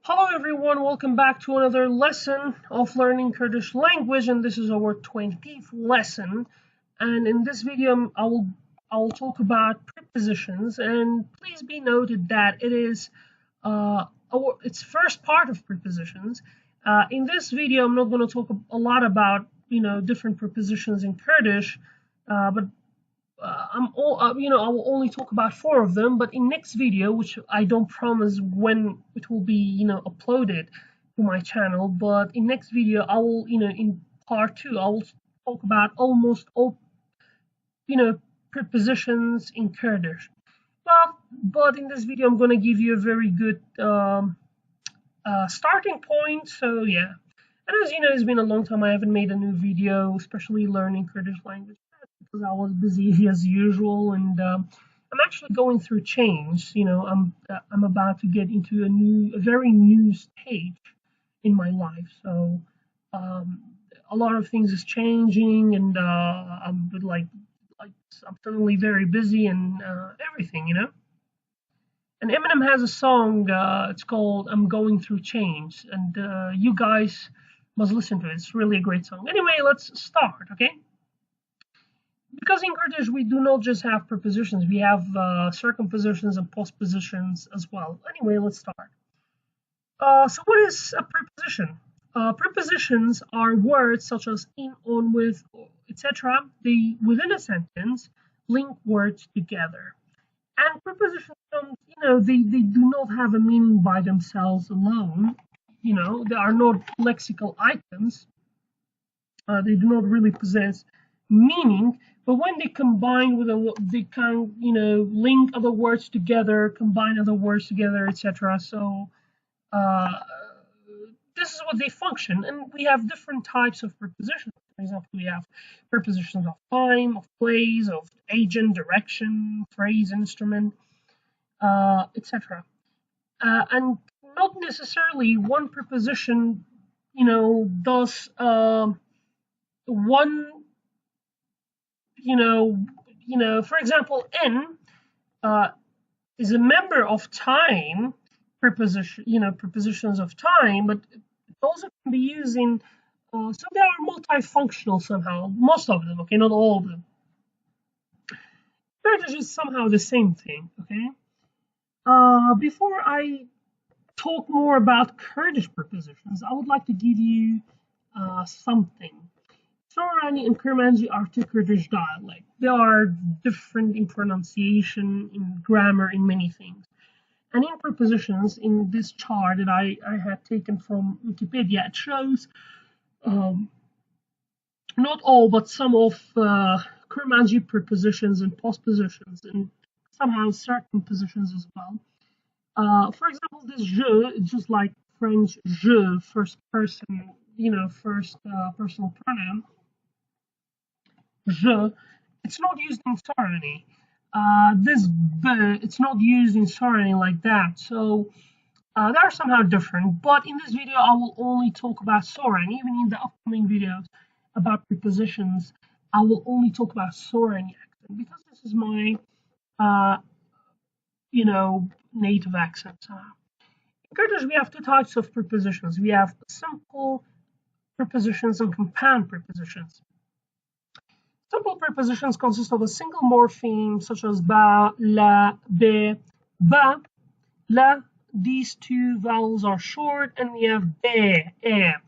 Hello everyone, welcome back to another lesson of learning Kurdish language, and this is our 20th lesson. And in this video I'll talk about prepositions, and please be noted that it is its first part of prepositions. In this video I'm not going to talk a lot about different prepositions in Kurdish, but I will only talk about 4 of them, but in next video, which I don't promise when it will be, uploaded to my channel, but in next video, I will, in part 2, I will talk about almost all, prepositions in Kurdish. But in this video, I'm going to give you a very good starting point. So yeah, and as you know, it's been a long time I haven't made a new video, especially learning Kurdish language, because I was busy as usual, and I'm actually going through change. I'm about to get into a very new stage in my life. So a lot of things is changing, and I'm I'm suddenly very busy and everything. And Eminem has a song. It's called "I'm Going Through Change," and you guys must listen to it. It's really a great song. Anyway, let's start. Okay. Because in Kurdish we do not just have prepositions, we have circumpositions and postpositions as well. Anyway, let's start. So what is a preposition? Prepositions are words such as in, on, with, etc. They, within a sentence, link words together. And prepositions, they do not have a meaning by themselves alone. They are not lexical items. They do not really possess meaning, but when they combine with they can link other words together, combine other words together, etc. So this is what they function, and we have different types of prepositions. For example, we have prepositions of time, of place, of agent, direction, phrase, instrument, etc. And not necessarily one preposition does one for example, in is a member of time preposition, prepositions of time, but it also can be used in, so they are multifunctional somehow, most of them, okay, not all of them. Kurdish is somehow the same thing, okay? Before I talk more about Kurdish prepositions, I would like to give you something. Sorani and Kermanji are two Kurdish dialect. They are different in pronunciation, in grammar, in many things. And in prepositions, in this chart that I had taken from Wikipedia, it shows not all, but some of Kermanji prepositions and postpositions, and somehow circumpositions as well. For example, this je, it's just like French je, first person, first personal pronoun. Je, it's not used in Sorani. This b, it's not used in Sorani like that. So they are somehow different. But in this video, I will only talk about Sorani. Even in the upcoming videos about prepositions, I will only talk about Sorani accent, because this is my, native accent. In Kurdish, we have 2 types of prepositions. We have simple prepositions and compound prepositions. Simple prepositions consist of a single morpheme, such as ba, la, be, ba, la. These 2 vowels are short, and we have be, e, and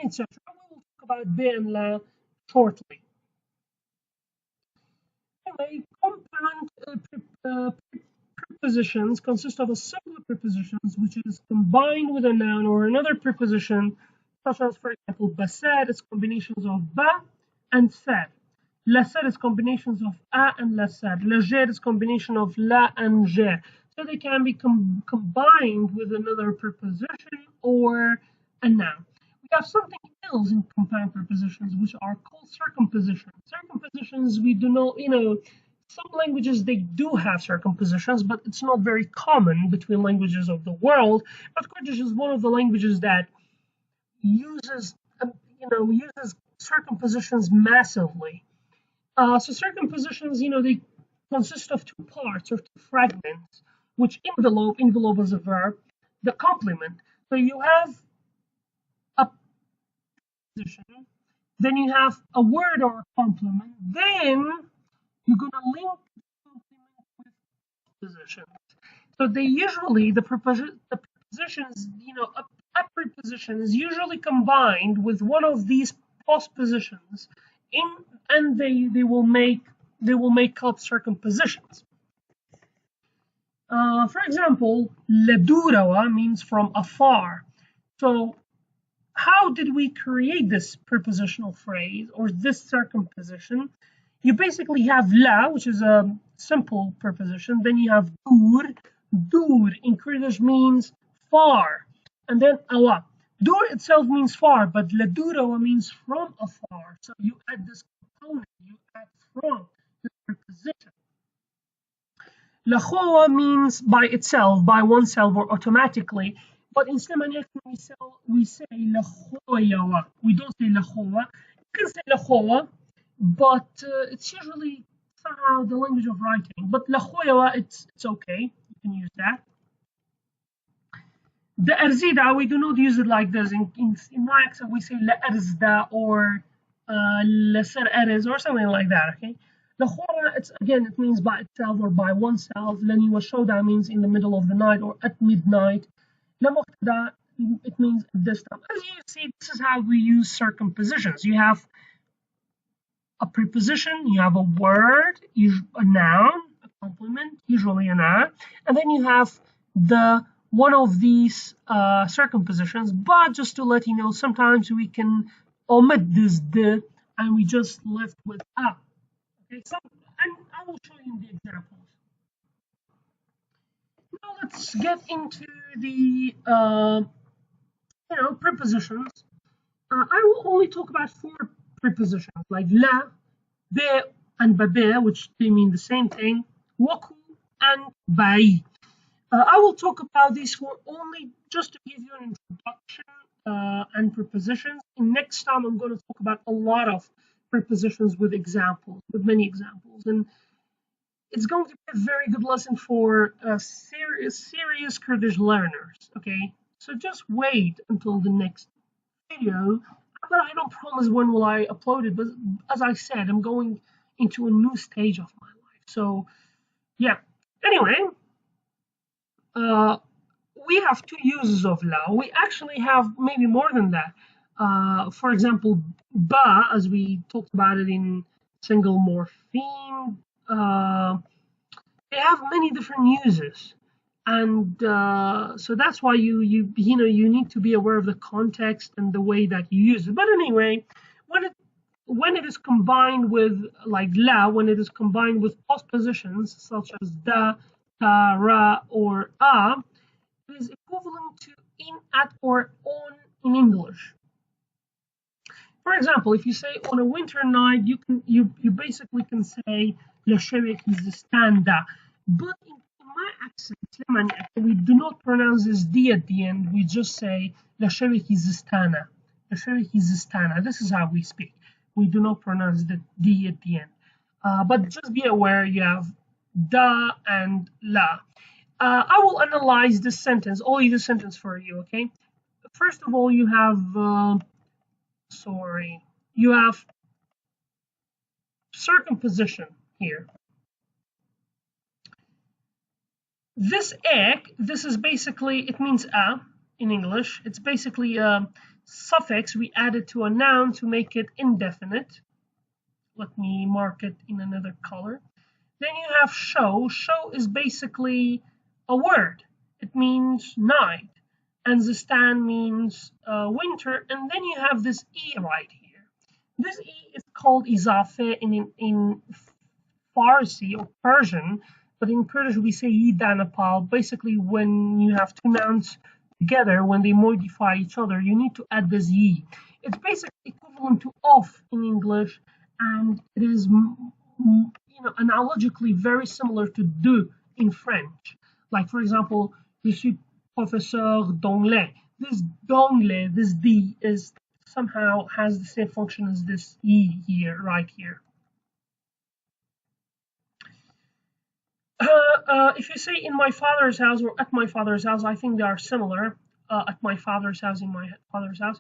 etc. We will talk about be and la shortly. Anyway, compound prepositions consist of a single preposition, which is combined with a noun or another preposition, such as, for example, basad is combinations of ba and sad. Lasad is combinations of a and lasad. Lajer is combination of la and je. So they can be combined with another preposition or a noun. We have something else in compound prepositions, which are called circumpositions. Circumpositions, we do not, some languages, they do have circumpositions, but it's not very common between languages of the world. But Kurdish is one of the languages that uses circumpositions massively. So circumpositions, they consist of 2 parts or 2 fragments, which envelope is a verb, the complement. So you have a preposition, then you have a word or a complement, then you're going to link the complement with preposition. So they usually, the prepositions, a preposition is usually combined with one of these postpositions in, and they will make up circumpositions. For example, ledurawa means from afar. So how did we create this prepositional phrase or this circumposition? You basically have la, which is a simple preposition. Then you have dur. Dur in Kurdish means far. And then awa. Dur itself means far, but ledurawa means from afar. So you add this component, you add from the preposition. Lachoa means by itself, by oneself, or automatically. But in Slemanic, we say lachoyawa. We don't say lachoa. You can say lachoa, but it's usually somehow the language of writing. But lachoyawa, it's okay. You can use that. The erzida, we do not use it like this. In my accent, we say la erzda or la ser erz or something like that. Okay. Lahora, it means by itself or by oneself. Lani washoda means in the middle of the night or at midnight. La muqtada, it means at this time. As you see, this is how we use circumpositions. You have a preposition, you have a word, a noun, a complement, usually a noun, and then you have one of these circumpositions. But just to let you know, sometimes we can omit this the and we just left with a. Okay, so and I will show you the examples. Now let's get into the prepositions. I will only talk about 4 prepositions like la, be, and babe, which they mean the same thing, waku, and bai. I will talk about these 4 only just to give you an introduction and prepositions. And next time I'm going to talk about a lot of prepositions with examples, with many examples, and it's going to be a very good lesson for serious Kurdish learners. Okay, so just wait until the next video. But I don't promise when will I upload it. But as I said, I'm going into a new stage of my life. So yeah. Anyway, we have 2 uses of la. We actually have maybe more than that. For example, ba, as we talked about it in single morpheme, they have many different uses, and so that's why you need to be aware of the context and the way that you use it. But anyway, when it is combined with like la, when it is combined with postpositions such as da, ta, ra, or a, it is equivalent to in, at, or on in English. For example, if you say on a winter night, you basically can say la standa. But in my accent, we do not pronounce this d at the end. We just say la stana. This is how we speak. We do not pronounce the d at the end. But just be aware you have da and la. I will analyze this sentence, only this sentence for you, okay? First of all, you have you have circumposition here. This ek, this is basically, it means a in English. It's basically a suffix we added to a noun to make it indefinite. Let me mark it in another color. Then you have show. Show is basically a word. It means night. And Zistan means winter. And then you have this e right here. This e is called izafe in Farsi or Persian, but in Kurdish we say yidanapal. Basically, when you have 2 nouns together, when they modify each other, you need to add this yi. It's basically equivalent to of in English, and it is analogically very similar to de in French. Like, for example, je suis professeur d'anglais. This d'anglais, this d, is somehow has the same function as this e here, right here. If you say in my father's house or at my father's house, I think they are similar. At my father's house, in my father's house.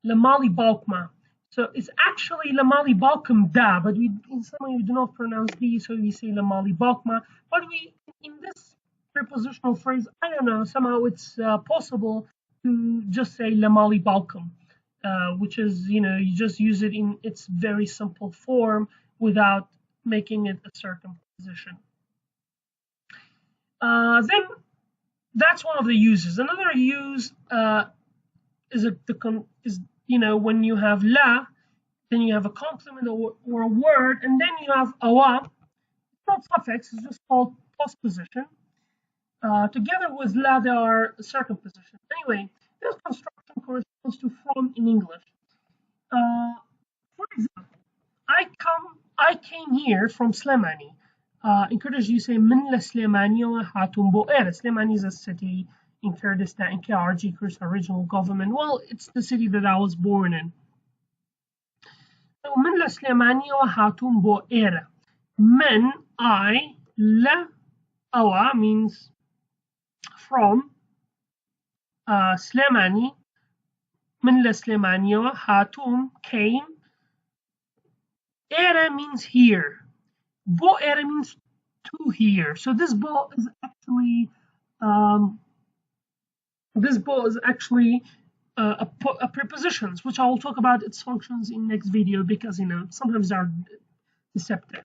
Lamali balkma. So it's actually lamali balkum da, but we in some way we do not pronounce b, so we say lamali balkma. But we in this prepositional phrase, I don't know, somehow it's possible to just say lamali balkum, which is, you just use it in its very simple form without making it a circumposition. Then that's one of the uses. Another use is when you have la, then you have a complement or a word, and then you have awa. It's not suffix; it's just called postposition. Together with la, they are circumposition. Anyway, this construction corresponds to from in English. For example, I came here from Slemani. In Kurdish, you say min la Slemani wa hatun bo'er. Slemani is a city in Kurdistan, in KRG, Kurdistan Regional Government. Well, it's the city that I was born in. So min la Slemani wa hatun bo'er. Men, I, la, awa means from. Slemani, min la Slemani wa hatun came. Era means here. Bo era means to here. So this bo is actually a prepositions, which I will talk about its functions in next video because sometimes they are deceptive.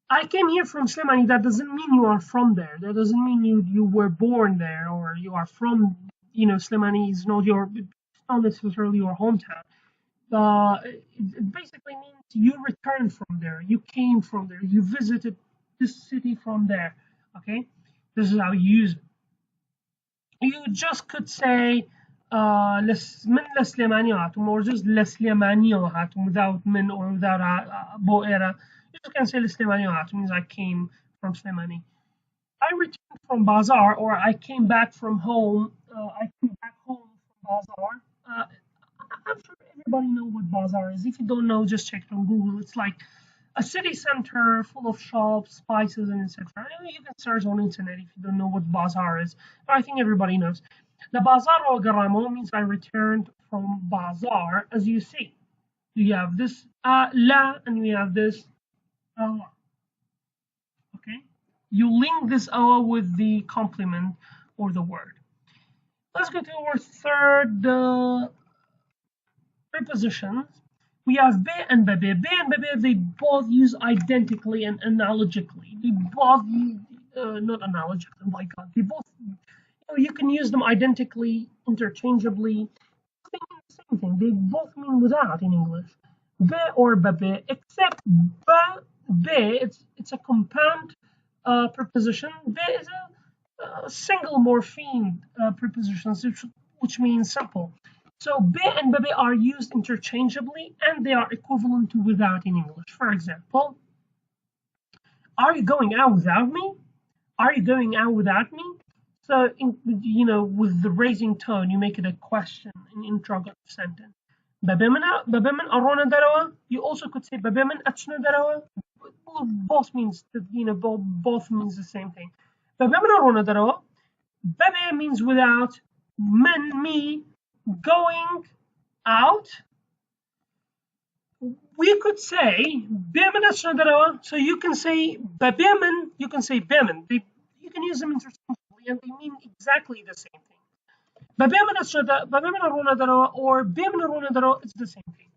I came here from Slemani. That doesn't mean you are from there. That doesn't mean you were born there or you are from. Slemani is not necessarily your hometown. It basically means you returned from there, you came from there, you visited this city from there. Okay, this is how you use it. You just could say min leslemaniatum or just leslemaniatum without min or without bo'era. You just can say leslemaniatum means I came from Slemani. I returned from Bazaar or I came back from home. I came back home from Bazaar. I'm sure everybody knows what bazaar is. If you don't know, just check it on Google. It's like a city center full of shops, spices, and etc. You can search on internet if you don't know what bazaar is. But I think everybody knows. The bazaar or garamo means I returned from bazaar, as you see. You have this la and we have this awa. Okay? You link this awa with the complement or the word. Let's go to our third prepositions. We have be and bebe. Be and bebe, they both use identically and analogically. They both not analogically, oh my god. They both, you can use them identically, interchangeably. They mean the same thing. They both mean without in English. Be or bebe, except be, it's a compound preposition. Be is a single morpheme preposition, which means simple. So be and bebe are used interchangeably and they are equivalent to without in English. For example, are you going out without me? Are you going out without me? So, with the raising tone, you make it a question, an interrogative sentence. Babemen arona darawa. You also could say babemen achna darawa. Both means both means the same thing. Babemen arona darawa. Bebe means without. Men, me, going out. We could say bemen achna darawa. So you can say babemen. You can say bemen. You can use them interchangeably, and they mean exactly the same thing. Babemen arona darawa or bemen arona darawa, it's the same thing.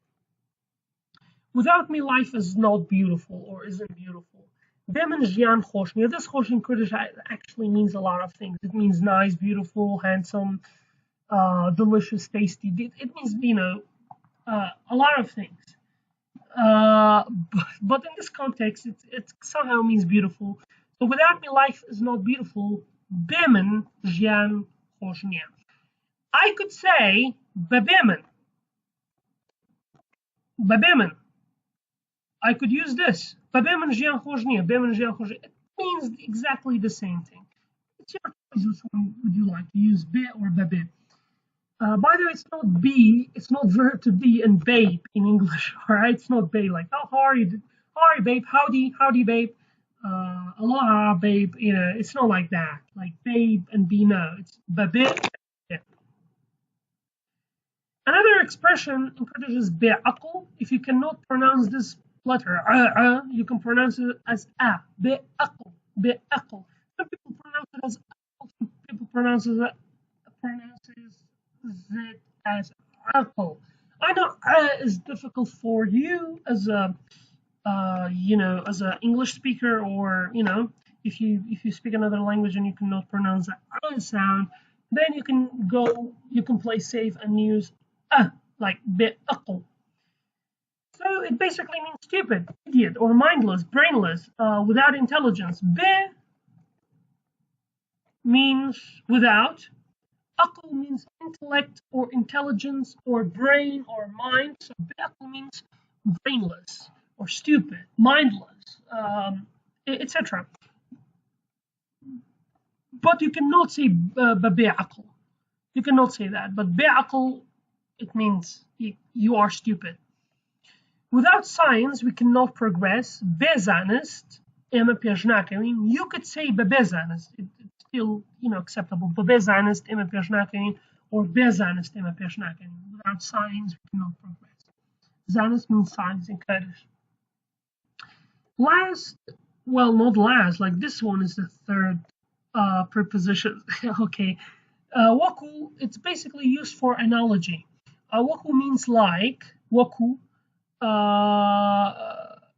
Without me, life is not beautiful or isn't beautiful. Bemen jian khoshni. This khosh in Kurdish actually means a lot of things. It means nice, beautiful, handsome, delicious, tasty. It means a lot of things. But in this context, it somehow means beautiful. So without me, life is not beautiful. Bemen jian khoshni. I could say babemen. Babemen. I could use this. Babemen jian khoshni. Babemen jian khoshni. It means exactly the same thing. It's your choice which one would you like to use, be or babe. By the way, it's not be, it's not verb to be and babe in English, all right? It's not babe like, oh, how are you? How are you, babe? Howdy, babe. aloha, babe. You know, it's not like that. Like babe and be no. It's babe. Yeah. Another expression in Kurdish is be'aql. If you cannot pronounce this letter, you can pronounce it as a. Be'aql. Be'aql. Some people pronounce it as aql. Some people pronounces it as aql. I know is difficult for you as a as an English speaker, or if you speak another language and you cannot pronounce that sound, then you can play safe and use like be'aql. So it basically means stupid, idiot, or mindless, brainless, without intelligence. Be means without. Aql means intellect or intelligence or brain or mind. So be'aql means brainless or stupid, mindless, etc. But you cannot say be'aql. You cannot say that. But be'aql, it means you are stupid. Without science, we cannot progress. Bezanist, I mean, you could say bezanist. It's still, acceptable. Bezanist, or bezanist, without science, we cannot progress. Zanist means science in Kurdish. Last, well, not last, like this one is the third preposition. Okay. Waku, it's basically used for analogy. Waku means like. Waku.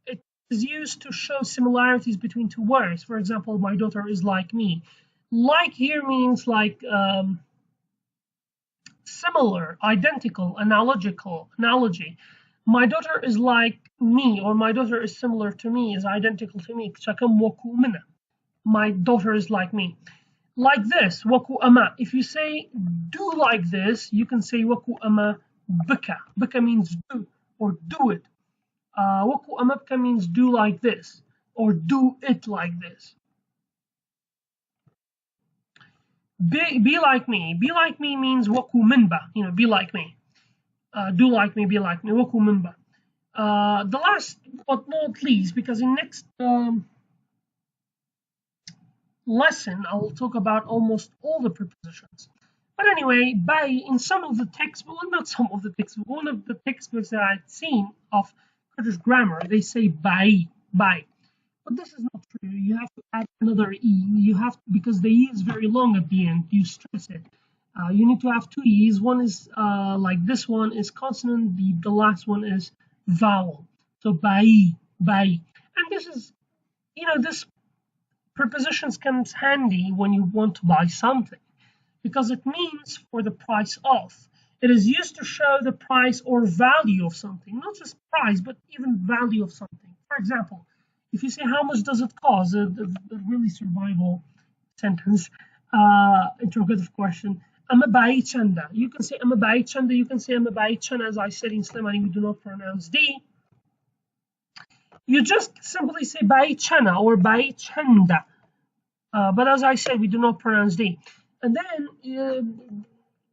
It is used to show similarities between two words. For example, my daughter is like me. Like here means like similar, identical, analogy. My daughter is like me, or my daughter is similar to me, is identical to me. My daughter is like me. Like this, waku ama. If you say do like this, you can say waku ama bika. Bika means do or do it. Waku ama bika means do like this or do it like this. Be like me. Be like me means waku minba. Be like me. Do like me, be like me. Waku minba. The last but not least, because in next lesson I will talk about almost all the prepositions. But anyway, in some of the textbooks, well, not some of the textbooks, one of the textbooks that I've seen of Kurdish grammar, they say by. But this is not true. You have to add another e. Because the e is very long at the end. You stress it. You need to have two e's. One is like this one is consonant. The last one is vowel. So by. And this is, this prepositions comes handy when you want to buy something, because it means for the price of. It is used to show the price or value of something, not just price, but even value of something. For example, if you say how much does it cost, a really survival sentence, interrogative question, ama bai chanda. You can say ama bai chanda, you can say ama bai chanda. As I said in Slemani, we do not pronounce D. You just simply say bai chana or bai chanda. But as I said, we do not pronounce D. And then,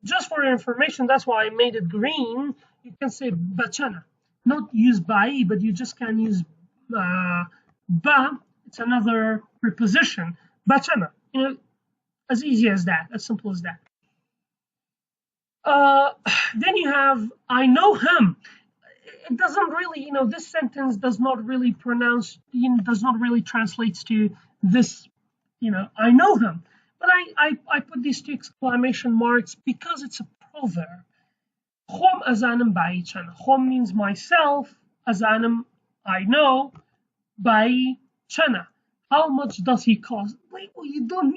just for information, that's why I made it green. You can say bachana. Not use bai, but you just can use ba. It's another preposition. Bachana. As easy as that, as simple as that. Then you have I know him. It doesn't really, this sentence does not really translate to this, I know him. But I put these two exclamation marks because it's a proverb. Chom azanim bai chana. Chom means myself. Azanim, I know. Bai chana. How much does he cost? Wait, well, you don't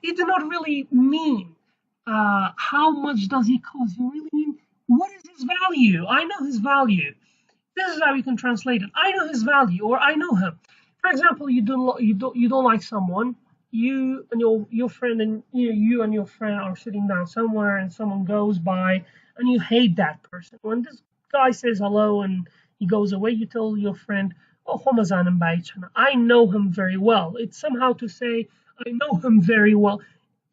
you do not really mean how much does he cost. You really mean what is his value? I know his value. This is how you can translate it. I know his value, or I know him. For example, you don't like someone. You and your friend and you and your friend are sitting down somewhere, and someone goes by, and you hate that person. When this guy says hello and he goes away, you tell your friend, "Oh, homazanam baichana. I know him very well." It's somehow to say, "I know him very well."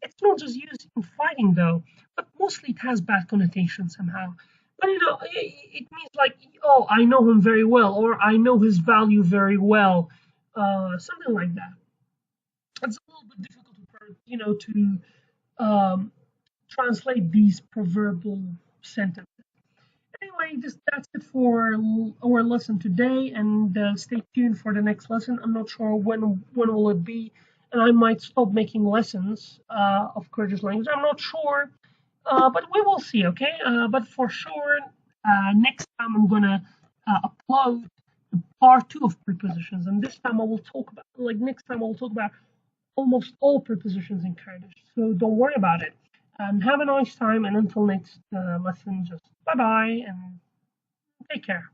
It's not just used in fighting though, but mostly it has bad connotation somehow. But it means like, oh, I know him very well, or I know his value very well. something like that. It's a little bit difficult to um, translate these proverbial sentences. Anyway, that's it for our lesson today, and stay tuned for the next lesson. I'm not sure when will it be, and I might stop making lessons of Kurdish language. I'm not sure, but we will see. Okay, but for sure, next time I'm gonna upload the part two of prepositions, and this time I will talk about next time I will talk about almost all prepositions in Kurdish. So don't worry about it. Have a nice time, and until next lesson, just bye bye and take care.